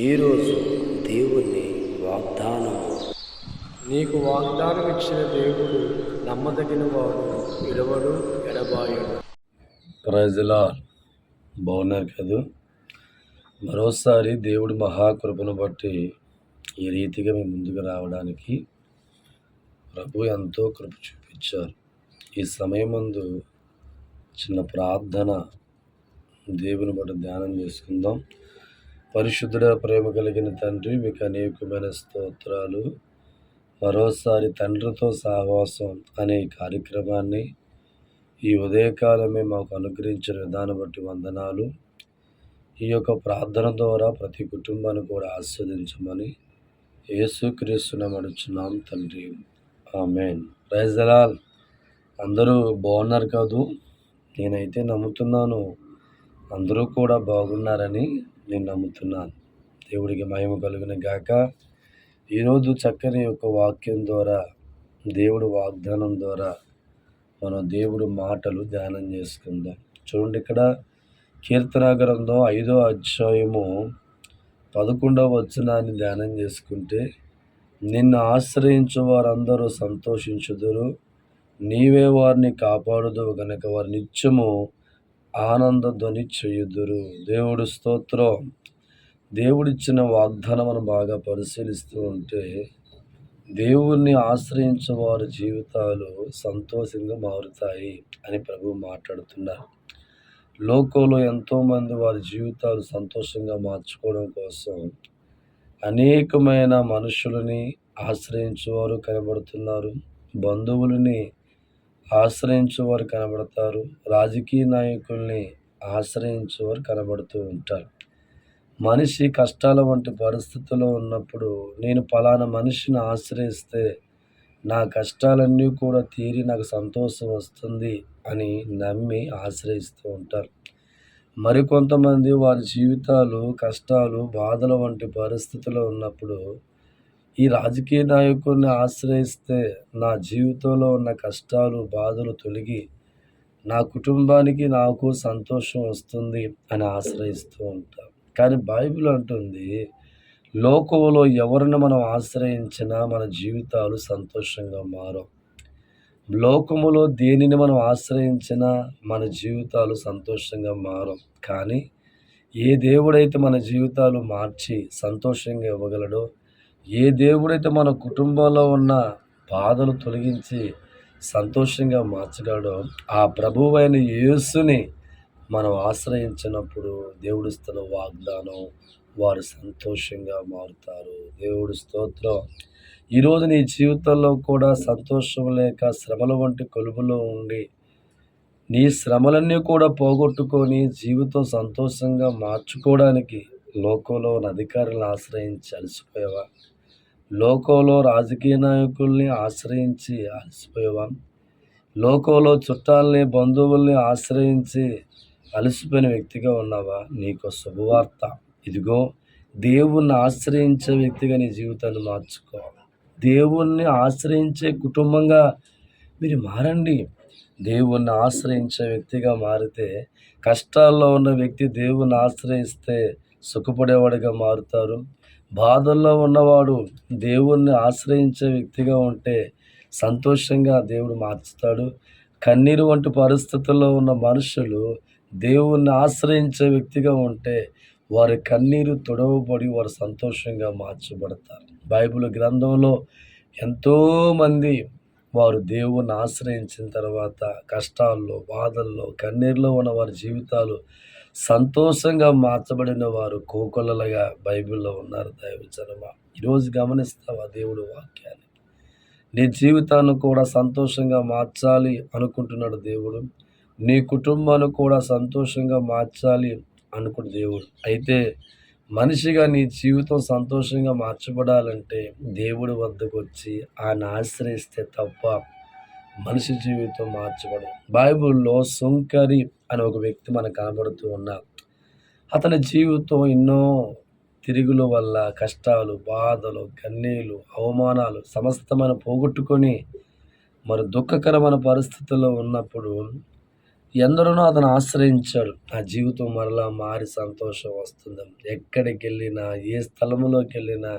ఈరోజు దేవుని వాగ్దానము. నీకు వాగ్దానం ఇచ్చిన దేవుడు నమ్మదగిన వాడు, విడవడు, ఎడబాయడు. ప్రజలా బాగున్నారు కదా. మరోసారి దేవుడి మహాకృపను బట్టి ఈ రీతిగా మేము ముందుకు రావడానికి ప్రభు ఎంతో కృప చూపించారు. ఈ సమయం ముందు చిన్న ప్రార్థన దేవుని బట్టి ధ్యానం చేసుకుందాం. పరిశుద్ధుడ, ప్రేమ కలిగిన తండ్రి, మీకు అనేకమైన స్తోత్రాలు. మరోసారి తండ్రితో సహవాసం అనే ఈ కార్యక్రమాన్ని ఈ ఉదయకాలమే మాకు అనుగ్రహించిన విధానం బట్టి వందనాలు. ఈ యొక్క ప్రార్థన ద్వారా ప్రతి కుటుంబాన్ని కూడా ఆస్వాదించమని యేసుక్రీస్తుని అడుగుచున్నాం తండ్రి, ఆమేన్. Praise the lord. అందరూ బాగున్నారు కాదు. నేనైతే నమ్ముతున్నాను అందరూ కూడా బాగున్నారని నేను నమ్ముతున్నాను. దేవుడికి మహిమ కలుగును గాక. ఈరోజు చక్కని యొక్క వాక్యం ద్వారా, దేవుడు వాగ్దానం ద్వారా మనం దేవుడు మాటలు ధ్యానం చేసుకుందాం. చూడండి, ఇక్కడ కీర్తన గ్రంథం 5వ అధ్యాయము 11వ వచనాన్ని ధ్యానం చేసుకుంటే, నిన్ను ఆశ్రయించు వారందరూ సంతోషించుదురు, నీవే వారిని కాపాడుదువు గనుక వారు నిత్యము ఆనంద ధ్వని చేయుదురు. దేవుడు స్తోత్రం. దేవుడిచ్చిన వాగ్దానం బాగా పరిశీలిస్తూ ఉంటే, దేవుణ్ణి ఆశ్రయించే వారి జీవితాలు సంతోషంగా మారుతాయి అని ప్రభువు మాట్లాడుతున్నారు. లోకంలో ఎంతోమంది వారి జీవితాలు సంతోషంగా మార్చుకోవడం కోసం అనేకమైన మనుషులని ఆశ్రయించేవారు కనబడుతున్నారు, బంధువులని ఆశ్రయించేవారు కనబడతారు, రాజకీయ నాయకుల్ని ఆశ్రయించేవారు కనబడుతూ ఉంటారు. మనిషి కష్టాల వంటి పరిస్థితుల్లో ఉన్నప్పుడు, నేను పలానా మనిషిని ఆశ్రయిస్తే నా కష్టాలన్నీ కూడా తీరి నాకు సంతోషం వస్తుంది అని నమ్మి ఆశ్రయిస్తూ ఉంటారు. మరికొంతమంది వారి జీవితాలు కష్టాలు, బాధల వంటి పరిస్థితుల్లో ఉన్నప్పుడు, ఈ రాజకీయ నాయకుడిని ఆశ్రయిస్తే నా జీవితంలో ఉన్న కష్టాలు, బాధలు తొలగి నా కుటుంబానికి నాకు సంతోషం వస్తుంది అని ఆశ్రయిస్తూ ఉంటారు. కానీ బైబిల్ అంటుంది, లోకంలో ఎవరిని మనం ఆశ్రయించినా మన జీవితాలు సంతోషంగా మారవు. లోకములో దేనిని మనం ఆశ్రయించినా మన జీవితాలు సంతోషంగా మారవు. కానీ ఏ దేవుడైతే మన జీవితాలు మార్చి సంతోషంగా ఇవ్వగలడో, ఏ దేవుడైతే మన కుటుంబంలో ఉన్న బాధలు తొలగించి సంతోషంగా మార్చగలడో, ఆ ప్రభువైన యేసుని మనం ఆశ్రయించినప్పుడు దేవుడిస్తున్న వాగ్దానం, వారు సంతోషంగా మారుతారు. దేవుడి స్తోత్రం. ఈరోజు నీ జీవితంలో కూడా సంతోషం లేక శ్రమల వంటి కొలువులో ఉండి, నీ శ్రమలన్నీ కూడా పోగొట్టుకొని జీవితం సంతోషంగా మార్చుకోవడానికి లోకంలో ఉన్న అధికారులను ఆశ్రయించి అలసిపోయావా? లోకంలో రాజకీయ నాయకుల్ని ఆశ్రయించి అలసిపోయావా? లోకంలో చుట్టాలని, బంధువుల్ని ఆశ్రయించి అలసిపోయిన వ్యక్తిగా ఉన్నావా? నీకు శుభవార్త. ఇదిగో, దేవుణ్ణి ఆశ్రయించే వ్యక్తిగా నీ జీవితాన్ని మార్చుకో. దేవుణ్ణి ఆశ్రయించే కుటుంబంగా మీరు మారండి. దేవుణ్ణి ఆశ్రయించే వ్యక్తిగా మారితే, కష్టాల్లో ఉన్న వ్యక్తి దేవుణ్ణి ఆశ్రయిస్తే సుఖపడేవాడిగా మారుతారు. బాధల్లో ఉన్నవాడు దేవుణ్ణి ఆశ్రయించే వ్యక్తిగా ఉంటే సంతోషంగా దేవుడు మార్చుతాడు. కన్నీరు వంటి పరిస్థితుల్లో ఉన్న మనుషులు దేవుణ్ణి ఆశ్రయించే వ్యక్తిగా ఉంటే వారి కన్నీరు తొడవబడి వారు సంతోషంగా మార్చబడతారు. బైబిల్ గ్రంథంలో ఎంతోమంది వారు దేవుణ్ణి ఆశ్రయించిన తర్వాత కష్టాల్లో, బాధల్లో, కన్నీరులో ఉన్న వారి జీవితాలు సంతోషంగా మార్చబడిన వారు కోకొల్లలుగా బైబిల్లో ఉన్నారు. దైవజనమా, ఈరోజు గమనిస్తావా దేవుడు వాక్యాన్ని? నీ జీవితాన్ని కూడా సంతోషంగా మార్చాలి అనుకుంటున్నాడు దేవుడు. నీ కుటుంబాన్ని కూడా సంతోషంగా మార్చాలి అనుకుంటు దేవుడు. అయితే మనిషిగా నీ జీవితం సంతోషంగా మార్చబడాలంటే దేవుడి వద్దకు వచ్చి ఆయన ఆశ్రయిస్తే తప్ప మనిషి జీవితం మార్చబడదు. బైబిల్లో సుంకరి అని ఒక వ్యక్తి మనకు కనబడుతూ ఉన్నారు. అతని జీవితం ఎన్నో తిరుగుల వల్ల కష్టాలు, బాధలు, కన్నీళ్ళు, అవమానాలు సమస్తమైన పోగొట్టుకొని మరి దుఃఖకరమైన పరిస్థితుల్లో ఉన్నప్పుడు ఎందరోనో అతను ఆశ్రయించాడు. ఆ జీవితం మరలా మారి సంతోషం వస్తుంది. ఎక్కడికి వెళ్ళినా, ఏ స్థలములోకి వెళ్ళినా,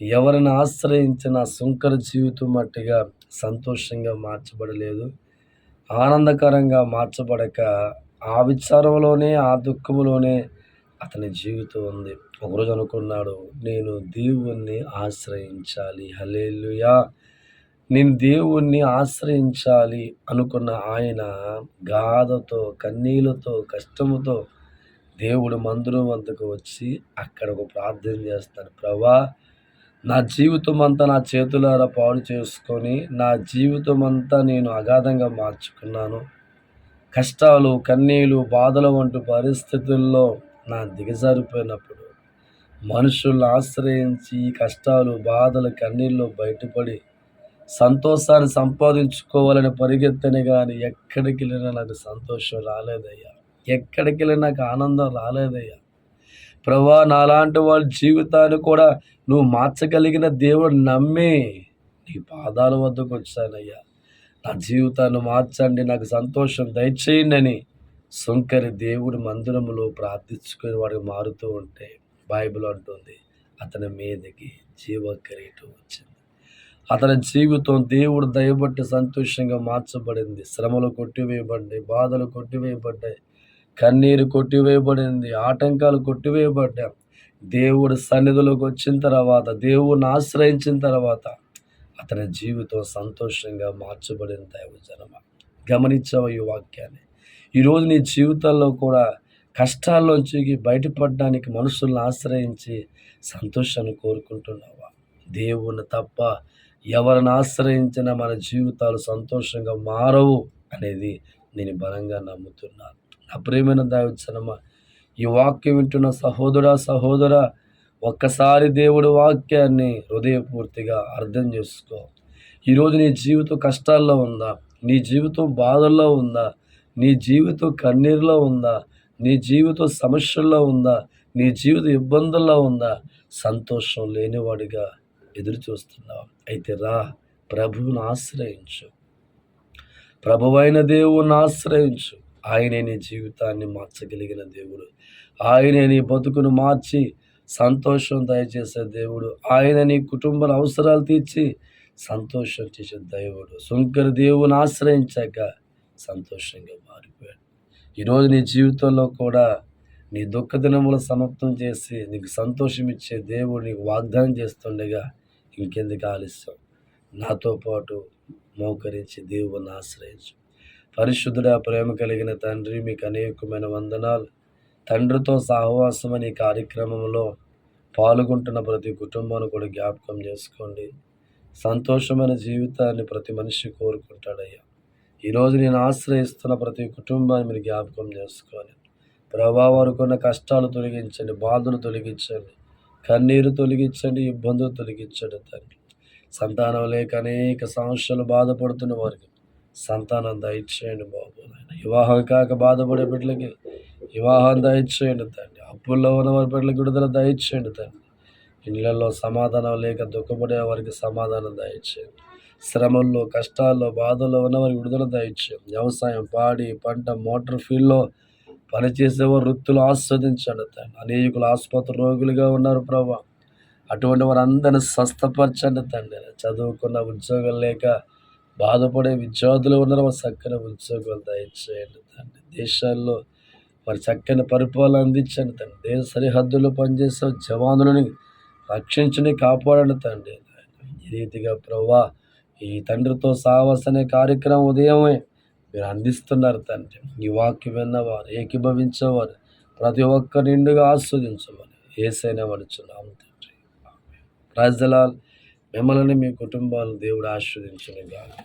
ఎవరిని ఆశ్రయించినా సుంకర జీవితం మట్టిగా సంతోషంగా మార్చబడలేదు, ఆనందకరంగా మార్చబడక ఆ విచారంలోనే, ఆ దుఃఖంలోనే అతని జీవితం ఉంది. ఒకరోజు అనుకున్నాడు, నేను దేవుణ్ణి ఆశ్రయించాలి. హల్లెలూయా! నేను దేవుణ్ణి ఆశ్రయించాలి అనుకున్న ఆయన గాథతో, కన్నీళ్లతో, కష్టముతో దేవుడి మందిరం వద్దకు వచ్చి అక్కడ ఒక ప్రార్థన చేస్తాడు. ప్రభా, నా జీవితం అంతా నా చేతులారా పాడు చేసుకొని, నా జీవితం అంతా నేను అగాధంగా మార్చుకున్నాను. కష్టాలు, కన్నీళ్ళు, బాధలు వంటి పరిస్థితుల్లో నా దిగజారిపోయినప్పుడు మనుషులను ఆశ్రయించి ఈ కష్టాలు, బాధలు, కన్నీళ్ళు బయటపడి సంతోషాన్ని సంపాదించుకోవాలని పరిగెత్తని కానీ ఎక్కడికి వెళ్ళినా నాకు సంతోషం రాలేదయ్యా. ఎక్కడికి వెళ్ళినా నాకు ఆనందం రాలేదయ్యా. ప్రభా, నాలాంటి వాళ్ళ జీవితాన్ని కూడా నువ్వు మార్చగలిగిన దేవుడు నమ్మి నీ పాదాల వద్దకు వచ్చానయ్యా. నా జీవితాన్ని మార్చండి, నాకు సంతోషం దయచేయండి అని సుంకరి దేవుడి మందిరంలో ప్రార్థించుకుని వాడికి మారుతూ ఉంటే బైబిల్ అంటుంది, అతని మీదకి జీవ కిరీటం వచ్చింది. అతని జీవితం దేవుడు దయబట్టి సంతోషంగా మార్చబడింది. శ్రమలు కొట్టివేయబడ్డాయి, బాధలు కొట్టివేయబడ్డాయి, కన్నీరు కొట్టివేయబడింది, ఆటంకాలు కొట్టివేయబడ్డాయి. దేవుడి సన్నిధిలోకి వచ్చిన తర్వాత, దేవుడిని ఆశ్రయించిన తర్వాత అతని జీవితం సంతోషంగా మార్చబడిన దైవజనమా, గమనించావు ఈ వాక్యాన్ని? ఈరోజు నీ జీవితంలో కూడా కష్టాల్లోంచి బయటపడడానికి మనుషులను ఆశ్రయించి సంతోషాన్ని కోరుకుంటున్నావా? దేవుని తప్ప ఎవరిని ఆశ్రయించినా మన జీవితాలు సంతోషంగా మారవు అనేది నేను బలంగా నమ్ముతున్నాను. నా ప్రియమైన దైవజనమా, ఈ వాక్యం వింటున్న సహోదరా, సహోదరా, ఒక్కసారి దేవుడి వాక్యాన్ని హృదయపూర్తిగా అర్థం చేసుకో. ఈరోజు నీ జీవితం కష్టాల్లో ఉందా? నీ జీవితం బాధల్లో ఉందా? నీ జీవితం కన్నీరులో ఉందా? నీ జీవితం సమస్యల్లో ఉందా? నీ జీవిత ఇబ్బందుల్లో ఉందా? సంతోషం లేనివాడిగా ఎదురు చూస్తున్నావు? అయితే రా, ప్రభువుని ఆశ్రయించు. ప్రభువైన దేవుణ్ణి ఆశ్రయించు. ఆయనే నీ జీవితాన్ని మార్చగలిగిన దేవుడు. ఆయనే నీ బతుకును మార్చి సంతోషం దయచేసే దేవుడు. ఆయన నీ కుటుంబ అవసరాలు తీర్చి సంతోషం చేసే దేవుడు. సుంకర దేవుని ఆశ్రయించాక సంతోషంగా మారిపోయాడు. ఈరోజు నీ జీవితంలో కూడా నీ దుఃఖ దినములు సమాప్తం చేసి నీకు సంతోషం ఇచ్చే దేవుడు నీకు వాగ్దానం చేస్తుండగా ఇంకెందుకు ఆలస్యం? నాతో పాటు మోకరించి దేవుని ఆశ్రయించు. పరిశుద్ధుడా, ప్రేమ కలిగిన తండ్రి, మీకు అనేకమైన వందనాలు. తండ్రితో సహవాసం అనే కార్యక్రమంలో పాల్గొంటున్న ప్రతి కుటుంబాన్ని కూడా జ్ఞాపకం చేసుకోండి. సంతోషమైన జీవితాన్ని ప్రతి మనిషి కోరుకుంటాడయ్యా. ఈరోజు నేను ఆశ్రయిస్తున్న ప్రతి కుటుంబాన్ని మీరు జ్ఞాపకం చేసుకోండి. ప్రభా, వారికున్న కష్టాలు తొలగించండి, బాధలు తొలగించండి, కన్నీరు తొలగించండి, ఇబ్బందులు తొలగించండి తండ్రి. సంతానం లేక అనేక సమస్యలు బాధపడుతున్న వారికి సంతానం దయచేయండి బాబు. వివాహం కాక బాధపడే బిడ్డలకి వివాహం దయచేయండి తండ్రి. అప్పుల్లో ఉన్న వారి బిడ్డలకు విడుదల దయచేయండి తండ్రి. ఇళ్లలో సమాధానం లేక దుఃఖపడే వారికి సమాధానం దయచేయండి. శ్రమల్లో, కష్టాల్లో, బాధల్లో ఉన్న వారికి విడుదల దయచేయండి. వ్యవసాయం, పాడి, పంట, మోటార్ ఫీల్డ్లో పనిచేసేవారు వృత్తులు ఆస్వాదించండి తండ్రి. అనేకులు ఆసుపత్రి రోగులుగా ఉన్నారు ప్రభా, అటువంటి వారందరినీ స్వస్థపరచండి తండ్రి. చదువుకున్న ఉద్యోగం లేక బాధపడే విద్యార్థులు ఉన్నారు, చక్కని ఉద్యోగాలు దయచేయండి తండ్రి. దేశాల్లో మరి చక్కని పరిపాలన అందించండి తండ్రి. దేశ సరిహద్దుల్లో పనిచేసే జవానులని రక్షించని కాపాడండి తండ్రి. ఈ రీతిగా ప్రభా, ఈ తండ్రితో సావాస అనే కార్యక్రమం ఉదయమే మీరు అందిస్తున్నారు తండ్రి. ఈ వాక్యం విన్నవారు, ఏకీభవించేవారు ప్రతి ఒక్క నిండుగా ఆస్వాదించమని యేసయ్య వడుచున్నాము తండ్రి. Praise the Lord. మిమ్మల్ని మీ కుటుంబాలను దేవుడు ఆశీర్వదించును గాక.